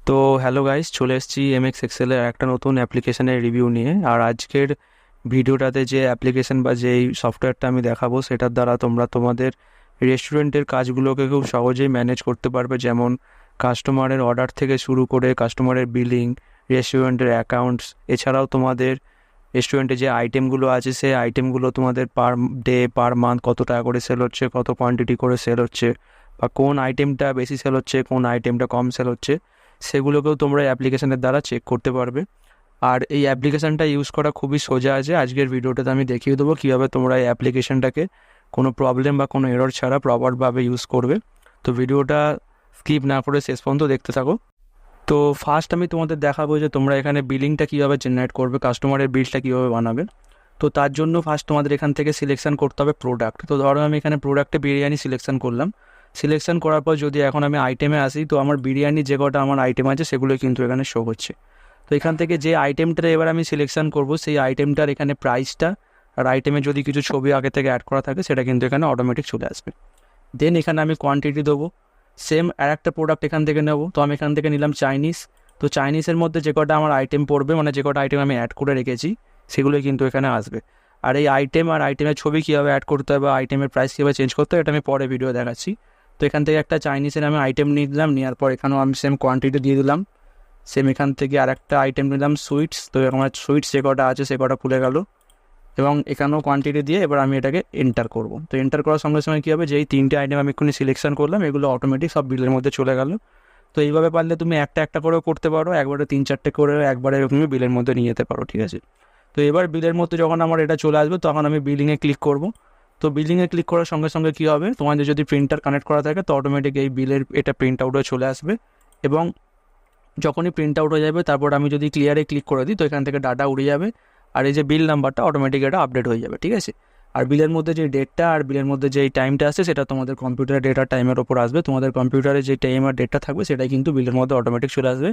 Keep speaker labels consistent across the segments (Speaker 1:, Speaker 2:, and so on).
Speaker 1: তো hello guys, চলে এসেছি এমএক্স এক্সেলের একটা নতুন অ্যাপ্লিকেশনের রিভিউ নিয়ে। আর আজকের ভিডিওটাতে যে অ্যাপ্লিকেশন বা যেই সফটওয়্যারটা আমি দেখাবো সেটার দ্বারা তোমরা তোমাদের রেস্টুরেন্টের কাজগুলোকে খুব সহজেই ম্যানেজ করতে পারবে। যেমন কাস্টমারের অর্ডার থেকে শুরু করে কাস্টমারের বিলিং, রেস্টুরেন্টের অ্যাকাউন্টস, এছাড়াও তোমাদের রেস্টুরেন্টে যে আইটেমগুলো আছে সেই আইটেমগুলো তোমাদের পার ডে পার মান্থ কত টাকা করে সেল হচ্ছে, কত কোয়ান্টিটি করে সেল হচ্ছে, বা কোন আইটেমটা বেশি সেল হচ্ছে, কোন আইটেমটা কম সেল হচ্ছে, সেগুলোকেও তোমরা অ্যাপ্লিকেশনের দ্বারা চেক করতে পারবে। আর এই অ্যাপ্লিকেশানটা ইউজ করা খুবই সোজা আছে। আজকের ভিডিওটাতে আমি দেখিয়ে দেবো কীভাবে তোমরা এই অ্যাপ্লিকেশানটাকে কোনো প্রবলেম বা কোনো এরর ছাড়া প্রপারভাবে ইউজ করবে। তো ভিডিওটা স্কিপ না করে শেষ পর্যন্ত দেখতে থাকো। তো ফার্স্ট আমি তোমাদের দেখাবো যে তোমরা এখানে বিলিংটা কীভাবে জেনারেট করবে, কাস্টমারের বিলটা কীভাবে বানাবে। তো তার জন্য ফার্স্ট তোমাদের এখান থেকে সিলেকশন করতে হবে প্রোডাক্ট। তো ধরো আমি এখানে প্রোডাক্টে বিরিয়ানি সিলেকশন করলাম। সিলেকশন করার পর যদি এখন আমি আইটেমে আসি, তো আমার বিরিয়ানি যে কটা আমার আইটেম আছে সেগুলো কিন্তু এখানে শো হচ্ছে। তো এখান থেকে যে আইটেমটা এবার আমি সিলেকশন করব সেই আইটেমটার এখানে প্রাইসটা আর আইটেমে যদি কিছু ছবি আগে থেকে অ্যাড করা থাকে সেটা কিন্তু এখানে অটোমেটিক চলে আসবে। দেন এখানে আমি কোয়ান্টিটি দেবো। সেম আর একটা প্রোডাক্ট এখান থেকে নেবো। তো আমি এখান থেকে নিলাম চাইনিজ। তো চাইনিজের মধ্যে যে কটা আমার আইটেম পড়বে, মানে যে কটা আইটেম আমি অ্যাড করে রেখেছি, সেগুলোই কিন্তু এখানে আসবে। আর এই আইটেম আর আইটেমের ছবি কীভাবে অ্যাড করতে হবে বা আইটেমের প্রাইস কীভাবে চেঞ্জ করতে হবে এটা আমি পরে ভিডিও দেখাচ্ছি। তো এখান থেকে একটা চাইনিজের আমি আইটেম নিয়ে দিলাম, নেওয়ার পর এখানেও আমি সেম কোয়ান্টিটি দিয়ে দিলাম। সেম এখান থেকে আর একটা আইটেম নিলাম সুইটস। তো আমার সুইটস যে কটা আছে সে কটা খুলে গেল এবং এখানেও কোয়ান্টিটি দিয়ে এবার আমি এটাকে এন্টার করব। তো এন্টার করার সঙ্গে সঙ্গে কী হবে, যেই তিনটে আইটেম আমি এক্ষুনি সিলেকশন করলাম এগুলো অটোমেটিক সব বিলের মধ্যে চলে গেল। তো এইভাবে পারলে তুমি একটা একটা করেও করতে পারো, একবারে 3-4টে করে একবারে তুমি বিলের মধ্যে নিয়ে যেতে পারো, ঠিক আছে। তো এবার বিলের মধ্যে যখন আমার এটা চলে আসবে তখন আমি বিলিংয়ে ক্লিক করব। তো বিলিংয়ে ক্লিক করার সঙ্গে সঙ্গে কী হবে, তোমাদের যদি প্রিন্টার কানেক্ট করা থাকে তো অটোমেটিক এই বিলের এটা প্রিন্ট আউট হয়ে চলে আসবে। এবং যখনই প্রিন্ট আউট হয়ে যাবে তারপর আমি যদি ক্লিয়ারে ক্লিক করে দিই তো এখান থেকে ডাটা উড়ে যাবে আর এই যে বিল নাম্বারটা অটোমেটিক এটা আপডেট হয়ে যাবে, ঠিক আছে। আর বিলের মধ্যে যে ডেটটা আর বিলের মধ্যে যে টাইমটা আসছে সেটা তোমাদের কম্পিউটারের ডেট আর টাইমের ওপর আসবে। তোমাদের কম্পিউটারে যে টাইম আর ডেটটা থাকবে সেটাই কিন্তু বিলের মধ্যে অটোমেটিক চলে আসবে।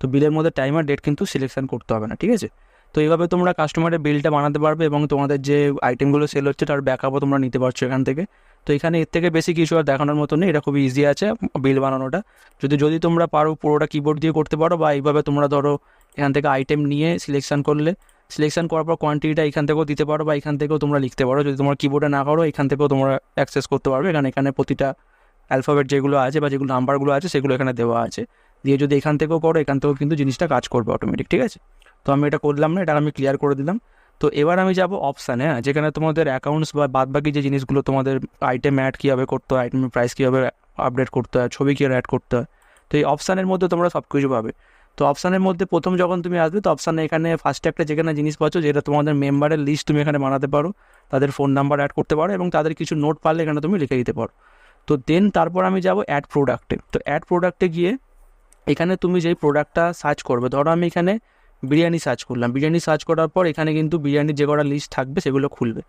Speaker 1: তো বিলের মধ্যে টাইম আর ডেট কিন্তু সিলেকশন করতে হবে না, ঠিক আছে। তো এইভাবে তোমরা কাস্টমারের বিলটা বানাতে পারবে এবং তোমাদের যে আইটেমগুলো সেল হচ্ছে তার ব্যাকআপও তোমরা নিতে পারছো এখান থেকে। তো এখানে এর থেকে বেশি কিছু আর দেখানোর মতো নেই, এটা খুবই ইজি আছে বিল বানানোটা। যদি তোমরা পারো পুরোটা কিবোর্ড দিয়ে করতে পারো, বা এইভাবে তোমরা ধরো এখান থেকে আইটেম নিয়ে সিলেকশন করলে, সিলেকশন করার পর কোয়ান্টিটিটা এখান থেকেও দিতে পারো বা এখান থেকেও তোমরা লিখতে পারো। যদি তোমরা কিবোর্ডে না করো এখান থেকেও তোমরা অ্যাক্সেস করতে পারবে। এখানে প্রতিটা অ্যালফাবেট যেগুলো আছে বা যেগুলো নাম্বারগুলো আছে সেগুলো এখানে দেওয়া আছে। দিয়ে যদি এখান থেকেও করো এখান থেকেও কিন্তু জিনিসটা কাজ করবে অটোমেটিক, ঠিক আছে। তো আমি এটা করলাম না, এটা আমি ক্লিয়ার করে দিলাম। তো এবার আমি যাব অপশানে, যেখানে তোমাদের অ্যাকাউন্টস বা বাদবাকি যে জিনিসগুলো তোমাদের আইটেম অ্যাড কীভাবে করতে হয়, আইটেমের প্রাইস কীভাবে আপডেট করতে হয়, ছবি কীভাবে অ্যাড করতে হয়, তো এই অপশানের মধ্যে তোমরা সব কিছু পাবে। তো অপশানের মধ্যে প্রথম যখন তুমি আসবে তো অপশানে এখানে ফার্স্টে একটা যেখানে জিনিস পাচ্ছ যেটা তোমাদের মেম্বারের লিস্ট তুমি এখানে বানাতে পারো, তাদের ফোন নাম্বার অ্যাড করতে পারো এবং তাদের কিছু নোট পারলে এখানে তুমি লিখে দিতে পারো। তো দেন তারপর আমি যাব অ্যাড প্রোডাক্টে। তো অ্যাড প্রোডাক্টে গিয়ে এখানে তুমি যেই প্রোডাক্টটা সার্চ করবে, ধরো আমি এখানে বিরিয়ানি সার্চ করলাম। বিরিয়ানি সার্চ করার পর এখানে কিন্তু বিরিয়ানির যে কটা লিস্ট থাকবে সেগুলো খুলবে।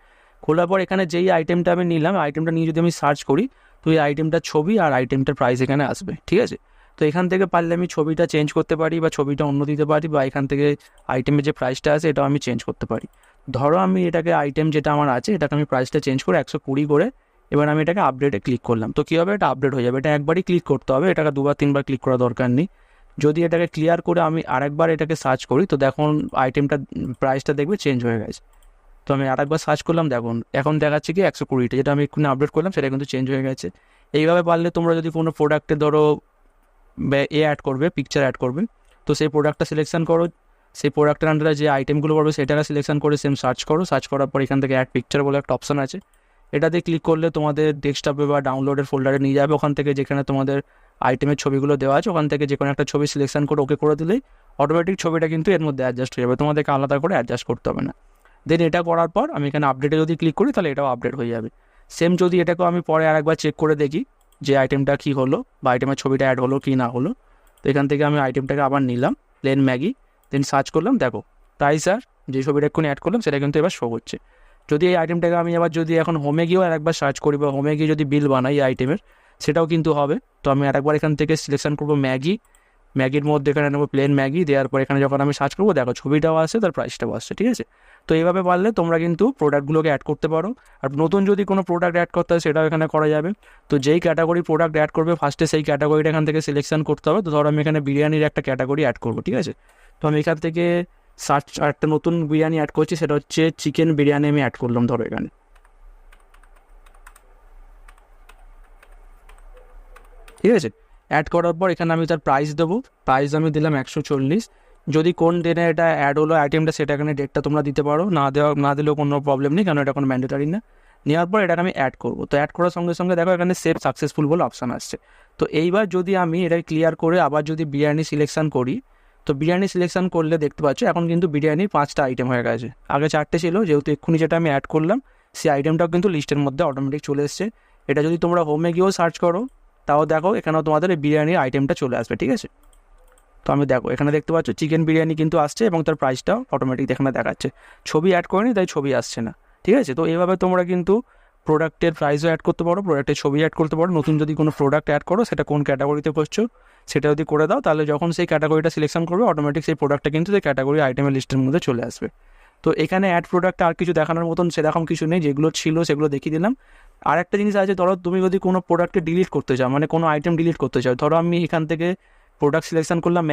Speaker 1: খোলার পর এখানে যেই আইটেমটা আমি নিলাম, আইটেমটা নিয়ে যদি আমি সার্চ করি তো এই আইটেমটার ছবি আর আইটেমটার প্রাইস এখানে আসবে, ঠিক আছে। তো এখান থেকে পারলে আমি ছবিটা চেঞ্জ করতে পারি বা ছবিটা অন্য দিতে পারি, বা এখান থেকে আইটেমের যে প্রাইসটা আছে এটাও আমি চেঞ্জ করতে পারি। ধরো আমি এটাকে আইটেম যেটা আমার আছে এটাকে আমি প্রাইসটা চেঞ্জ করে 120 করে এবার আমি এটাকে আপডেটে ক্লিক করলাম। তো কী হবে, এটা আপডেট হয়ে যাবে। এটা একবারই ক্লিক করতে হবে, এটাকে 2-3বার ক্লিক করা দরকার নেই। যদি এটাকে ক্লিয়ার করে আমি আরেকবার এটাকে সার্চ করি তো দেখুন আইটেমটা প্রাইসটা দেখবে চেঞ্জ হয়ে গেছে। তো আমি আরেকবার সার্চ করলাম, দেখুন এখন দেখাচ্ছে কি 120টা, যেটা আমি এক্ষুনি আপডেট করলাম সেটা কিন্তু চেঞ্জ হয়ে গেছে। এইভাবে পারলে তোমরা যদি কোনো প্রোডাক্টে ধরো অ্যাড করবে, পিকচার অ্যাড করবে, তো সেই প্রোডাক্টটা সিলেকশন করো, সেই প্রোডাক্টের আন্ডারে যে আইটেমগুলো পড়বে সেটাকে সিলেকশন করে সেম সার্চ করো। সার্চ করার পর এখান থেকে অ্যাড পিকচার বলে একটা অপশন আছে, এটাতে ক্লিক করলে তোমাদের ডেস্কটপে বা ডাউনলোডের ফোল্ডারে নিয়ে যাবে। ওখান থেকে যেখানে তোমাদের আইটেমের ছবিগুলো দেওয়া আছে ওখান থেকে যে কোনো একটা ছবি সিলেকশন করে ওকে করে দিলেই অটোমেটিক ছবিটা কিন্তু এর মধ্যে অ্যাডজাস্ট হয়ে যাবে, তোমাদেরকে আলাদা করে অ্যাডজাস্ট করতে হবে না। দেন এটা করার পর আমি এখানে আপডেটে যদি ক্লিক করি তাহলে এটাও আপডেট হয়ে যাবে। সেম যদি এটাকেও আমি পরে আরেকবার চেক করে দেখি যে আইটেমটা কী হলো বা আইটেমের ছবিটা অ্যাড হলো কি না হলো, তো এখান থেকে আমি আইটেমটাকে আবার নিলাম, প্লেন ম্যাগি, দেন সার্চ করলাম, দেখো প্রাইস আর যে ছবিটা এক্ষুনি অ্যাড করলাম সেটা কিন্তু এবার শো হচ্ছে। যদি এই আইটেমটাকে আমি আবার যদি এখন হোমে গিয়েও আরেকবার সার্চ করি বা হোমে গিয়ে যদি বিল বানাই এই আইটেমের সেটাও কিন্তু হবে। তো আমি আরেকবার এখান থেকে সিলেকশন করবো ম্যাগি, ম্যাগির মধ্যে এখানে নেবো প্লেন ম্যাগি, দেওয়ার পর এখানে যখন আমি সার্চ করবো দেখো ছবিটাও আসছে, তার প্রাইসটাও আসছে, ঠিক আছে। তো এইভাবে পারলে তোমরা কিন্তু প্রোডাক্টগুলোকে অ্যাড করতে পারো। আর নতুন যদি কোনো প্রোডাক্ট অ্যাড করতে হয় সেটাও এখানে করা যাবে। তো যেই ক্যাটাগরি প্রোডাক্ট অ্যাড করবে ফার্স্টে সেই ক্যাটাগরিটা এখান থেকে সিলেকশন করতে হবে। তো ধরো আমি এখানে বিরিয়ানির একটা ক্যাটাগরি অ্যাড করবো, ঠিক আছে। তো আমি এখান থেকে সার্চ একটা নতুন বিরিয়ানি অ্যাড করছি, সেটা হচ্ছে চিকেন বিরিয়ানি আমি অ্যাড করলাম ধরো এখানে, ঠিক আছে। অ্যাড করার পর এখানে আমি তার প্রাইস দেবো, প্রাইস আমি দিলাম 140। যদি কোন দিনে এটা অ্যাড হলো আইটেমটা সেটা এখানে ডেটটা তোমরা দিতে পারো, না দিলেও কোনো প্রবলেম নেই, কারণ এটা কোনো ম্যান্ডেটারি না। নেওয়ার পর এটাকে আমি অ্যাড করবো। তো অ্যাড করার সঙ্গে সঙ্গে দেখো এখানে সেভ সাকসেসফুল বলে অপশান আসছে। তো এইবার যদি আমি এটা ক্লিয়ার করে আবার যদি বিরিয়ানি সিলেকশন করি, তো বিরিয়ানি সিলেকশন করলে দেখতে পাচ্ছ এখন কিন্তু বিরিয়ানির 5টা আইটেম হয়ে গেছে, আগে 4টে ছিল, যেহেতু এক্ষুনি যেটা আমি অ্যাড করলাম সেই আইটেমটাও কিন্তু লিস্টের মধ্যে অটোমেটিক চলে এসছে। এটা যদি তোমরা হোমে গিয়েও সার্চ করো তাও দেখো এখানেও তোমাদের এই বিরিয়ানির আইটেমটা চলে আসবে, ঠিক আছে। তো আমি দেখো এখানে দেখতে পাচ্ছ চিকেন বিরিয়ানি কিন্তু আসছে এবং তার প্রাইসটাও অটোমেটিক এখানে দেখাচ্ছে। ছবি অ্যাড করেনি তাই ছবি আসছে না, ঠিক আছে। তো এইভাবে তোমরা কিন্তু প্রোডাক্টের প্রাইসও অ্যাড করতে পারো, প্রোডাক্টের ছবি অ্যাড করতে পারো। নতুন যদি কোনো প্রোডাক্ট অ্যাড করো সেটা কোন ক্যাটাগরিতে করছো সেটা যদি করে দাও, তাহলে যখন সেই ক্যাটাগরিটা সিলেকশন করবে অটোমেটিক সেই প্রোডাক্টটা কিন্তু সেই ক্যাটাগরি আইটেমের লিস্টের মধ্যে চলে আসবে। তো এখানে অ্যাড প্রোডাক্টটা আর কিছু দেখানোর মতন সেরকম কিছু নেই, যেগুলো ছিল সেগুলো দেখিয়ে দিলাম। আর একটা জিনিস আছে, ধরো তুমি যদি কোনো প্রোডাক্টকে ডিলিট করতে চাও, মানে কোনো আইটেম ডিলিট করতে চাও, ধরো আমি এখান থেকে প্রোডাক্ট সিলেকশন করলাম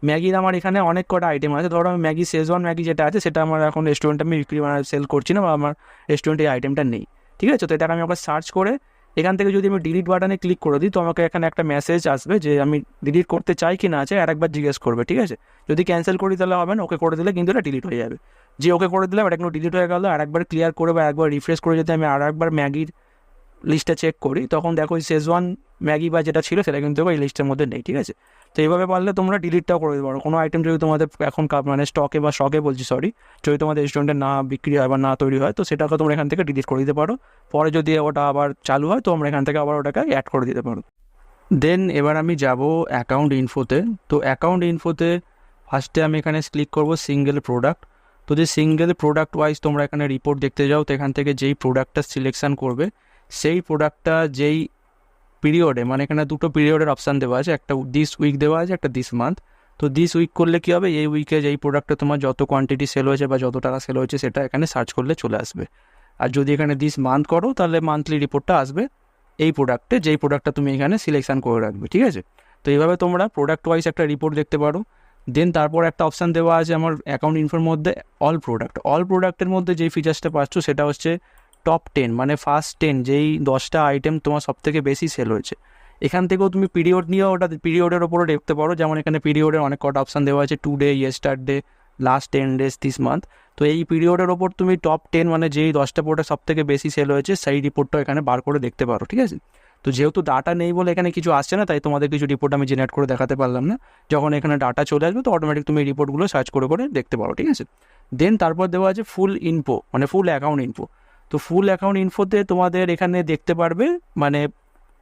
Speaker 1: ম্যাগির আমার এখানে অনেক কটা আইটেম আছে। ধরো আমি ম্যাগি শেজওয়ান ম্যাগি যেটা আছে সেটা আমার এখন রেস্টুরেন্টে আমি বিক্রি সেল করছি না, বা আমার রেস্টুরেন্টে এই আইটেমটা নেই, ঠিক আছে। তো এটাকে আমি আবার সার্চ করে এখান থেকে যদি আমি ডিলিট বাটনে ক্লিক করে দিই তো আমাকে এখানে একটা মেসেজ আসবে যে আমি ডিলিট করতে চাই কি না চাই আরেকবার জিজ্ঞেস করবে, ঠিক আছে। যদি ক্যান্সেল করি তাহলে হবে না, ওকে করে দিলে কিন্তু এটা ডিলিট হয়ে যাবে। যে ওকে করে দিলাম এটা কিন্তু ডিলিট হয়ে গেল। আর একবার ক্লিয়ার করে বা একবার রিফ্রেশ করে যদি আমি আর একবার ম্যাগির লিস্টটা চেক করি তখন দেখো ওই শেজওয়ান ম্যাগি বা যেটা ছিল সেটা কিন্তু এই লিস্টের মধ্যে নেই, ঠিক আছে। তো এইভাবে পারলে তোমরা ডিলিটটাও করে দিতে পারো। কোনো আইটেম যদি তোমাদের এখন মানে স্টকে বা শকে বলছি সরি, যদি তোমাদের রেস্টুরেন্টে না বিক্রি হয় বা না তৈরি হয় তো সেটাকে তোমরা এখান থেকে ডিলিট করে দিতে পারো। পরে যদি ওটা আবার চালু হয় তো আমরা এখান থেকে আবার ওটাকে অ্যাড করে দিতে পারো। দেন এবার আমি যাব অ্যাকাউন্ট ইনফোতে। তো অ্যাকাউন্ট ইনফোতে ফার্স্টে আমি এখানে ক্লিক করব সিঙ্গেল প্রোডাক্ট। তো যে সিঙ্গেল প্রোডাক্ট ওয়াইজ তোমরা এখানে রিপোর্ট দেখতে যাও, তো এখান থেকে যেই প্রোডাক্টটা সিলেকশন করবে সেই প্রোডাক্টটা যেই পিরিয়ডে, মানে এখানে দুটো পিরিয়ডের অপশান দেওয়া আছে, একটা দিস উইক দেওয়া আছে, একটা দিস মান্থ। তো দিস উইক করলে কী হবে, এই উইকে যেই প্রোডাক্টটা তোমার যত কোয়ান্টিটি সেল হয়েছে বা যত টাকা সেল হয়েছে সেটা এখানে সার্চ করলে চলে আসবে। আর যদি এখানে দিস মান্থ করো তাহলে মান্থলি রিপোর্টটা আসবে এই প্রোডাক্টে, যেই প্রোডাক্টটা তুমি এখানে সিলেকশন করে রাখবে, ঠিক আছে। তো এইভাবে তোমরা প্রোডাক্ট ওয়াইজ একটা রিপোর্ট দেখতে পারো। দেন তারপর একটা অপশান দেওয়া আছে আমার অ্যাকাউন্ট ইনফোর মধ্যে অল প্রোডাক্টের মধ্যে যেই ফিচার্সটা পাচ্ছ সেটা হচ্ছে টপ 10, মানে ফার্স্ট 10 যেই 10টা আইটেম তোমার সব থেকে বেশি সেল হয়েছে। এখান থেকেও তুমি পিরিয়ড নিয়েও ওটা পিরিয়ডের ওপরে দেখতে পারো, যেমন এখানে পিরিয়ডের অনেক কটা অপশান দেওয়া আছে, today, yesterday, last 10 days, this month. তো এই পিরিয়ডের ওপর তুমি টপ 10 মানে যেই 10টা প্রোডাক্ট সব থেকে বেশি সেল হয়েছে সেই রিপোর্টটা এখানে বার করে দেখতে পারো, ঠিক আছে। তো যেহেতু ডাটা নেই বলে এখানে কিছু আসছে না, তাই তোমাদের কিছু রিপোর্ট আমি জেনারেট করে দেখাতে পারলাম না। যখন এখানে ডাটা চলে আসবে তো অটোমেটিক তুমি এই রিপোর্টগুলো সার্চ করে করে দেখতে পারো, ঠিক আছে। দেন তারপর দেওয়া আছে ফুল ইনফো, মানে ফুল অ্যাকাউন্ট ইনফো। তো ফুল অ্যাকাউন্ট ইনফোতে তোমাদের এখানে দেখতে পারবে মানে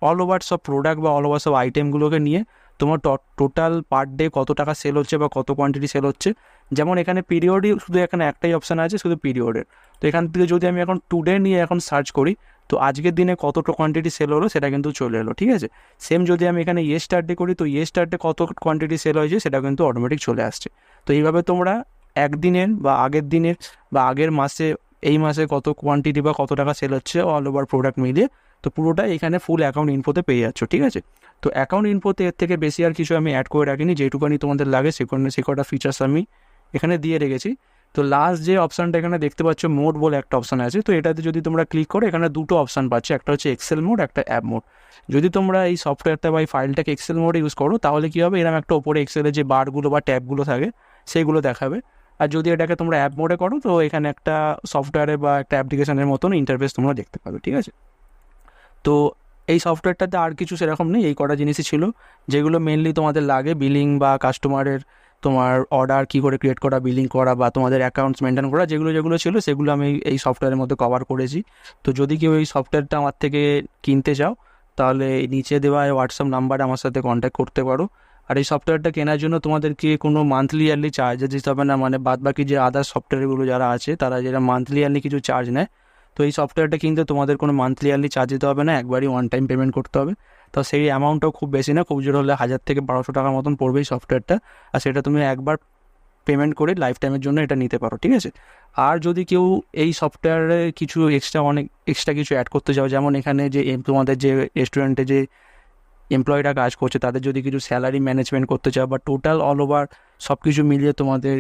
Speaker 1: অল ওভার সব প্রোডাক্ট বা অল ওভার সব আইটেমগুলোকে নিয়ে তোমার টোটাল পার ডে কত টাকা সেল হচ্ছে বা কত কোয়ান্টিটি সেল হচ্ছে। যেমন এখানে পিরিয়ডই শুধু এখানে একটাই অপশান আছে, শুধু পিরিয়ডের। তো এখান থেকে যদি আমি এখন টুডে নিয়ে এখন সার্চ করি তো আজকের দিনে কতটা কোয়ান্টিটি সেল হলো সেটা কিন্তু চলে এলো, ঠিক আছে। সেম যদি আমি এখানে ইয়েস্টারডে করি তো ইয়েস্টারডে কত কোয়ান্টিটি সেল হয়েছে সেটা কিন্তু অটোমেটিক চলে আসছে। তো এইভাবে তোমরা একদিনের বা আগের দিনের বা আগের মাসে এই মাসে কত কোয়ান্টিটি বা কত টাকা সেল হচ্ছে অল ওভার প্রোডাক্ট মিলিয়ে তো পুরোটা এখানে ফুল অ্যাকাউন্ট ইনফোতে পেয়ে যাচ্ছ, ঠিক আছে। তো অ্যাকাউন্ট ইনফোতে এর থেকে বেশি আর কিছু আমি অ্যাড করে রাখিনি, যেটুকুনি তোমাদের লাগে সে কটা ফিচার্স আমি এখানে দিয়ে রেখেছি। তো লাস্ট যে অপশানটা এখানে দেখতে পাচ্ছ মোড বলে একটা অপশান আছে, তো এটাতে যদি তোমরা ক্লিক করো এখানে দুটো অপশান পাচ্ছ, একটা হচ্ছে এক্সেল মোড, একটা অ্যাপ মোড। যদি তোমরা এই সফটওয়্যারটা বা এই ফাইলটাকে এক্সেল মোডে ইউজ করো তাহলে কী হবে, এরকম একটা ওপরে এক্সেলের যে বারগুলো বা ট্যাবগুলো থাকে সেইগুলো দেখাবে। আর যদি এটাকে তোমরা অ্যাপ মোডে করো তো এখানে একটা সফটওয়্যারে বা একটা অ্যাপ্লিকেশনের মতন ইন্টারফেস তোমরা দেখতে পাবে, ঠিক আছে। তো এই সফটওয়্যারটাতে আর কিছু সেরকম নেই, এই কটা জিনিসই ছিল যেগুলো মেনলি তোমাদের লাগে বিলিং বা কাস্টমারের তোমার অর্ডার কী করে ক্রিয়েট করা, বিলিং করা বা তোমাদের অ্যাকাউন্টস মেনটেন করা, যেগুলো ছিল সেগুলো আমি এই সফটওয়্যারের মধ্যে কভার করেছি। তো যদি কেউ এই সফটওয়্যারটা আমার থেকে কিনতে চাও তাহলে এই নিচে দেওয়া হোয়াটসঅ্যাপ নাম্বারে আমার সাথে কন্ট্যাক্ট করতে পারো। আর এই সফটওয়্যারটা কেনার জন্য তোমাদেরকে কোনো মান্থলি ইয়ারলি চার্জেস দিতে হবে না, মানে বাদ বাকি যে আদার্স সফটওয়্যারগুলো যারা আছে তারা যেটা মান্থলি ইয়ারলি কিছু চার্জ নেয়, তো এই সফটওয়্যারটা কিনতে তোমাদের কোনো মান্থলি ইয়ারলি চার্জ দিতে হবে না, একবারই ওয়ান টাইম পেমেন্ট করতে হবে। তো সেই অ্যামাউন্টটাও খুব বেশি না, খুব জোর হলে 1000 থেকে 1200 টাকার মতন পড়বে এই সফটওয়্যারটা। আর সেটা তুমি একবার পেমেন্ট করে লাইফ টাইমের জন্য এটা নিতে পারো, ঠিক আছে। আর যদি কেউ এই সফটওয়্যারে কিছু অনেক এক্সট্রা কিছু অ্যাড করতে চাও, যেমন এখানে যে তোমাদের যে রেস্টুরেন্টে যে এমপ্লয়িরা কাজ করছে তাদের যদি কিছু স্যালারি ম্যানেজমেন্ট করতে চাও, বা টোটাল অল ওভার সব কিছু মিলিয়ে তোমাদের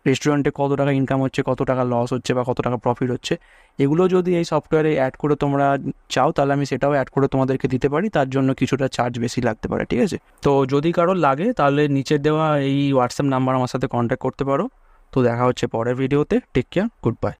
Speaker 1: রেস্টুরেন্টে কত টাকা ইনকাম হচ্ছে, কত টাকা লস হচ্ছে বা কত টাকা প্রফিট হচ্ছে, এগুলো যদি এই সফটওয়্যারে অ্যাড করে তোমরা চাও তাহলে আমি সেটাও অ্যাড করে তোমাদেরকে দিতে পারি। তার জন্য কিছুটা চার্জ বেশি লাগতে পারে, ঠিক আছে। তো যদি কারোর লাগে তাহলে নিচের দেওয়া এই হোয়াটসঅ্যাপ নাম্বার আমার সাথে কন্ট্যাক্ট করতে পারো। তো দেখা হচ্ছে পরের ভিডিওতে। Take care, good bye.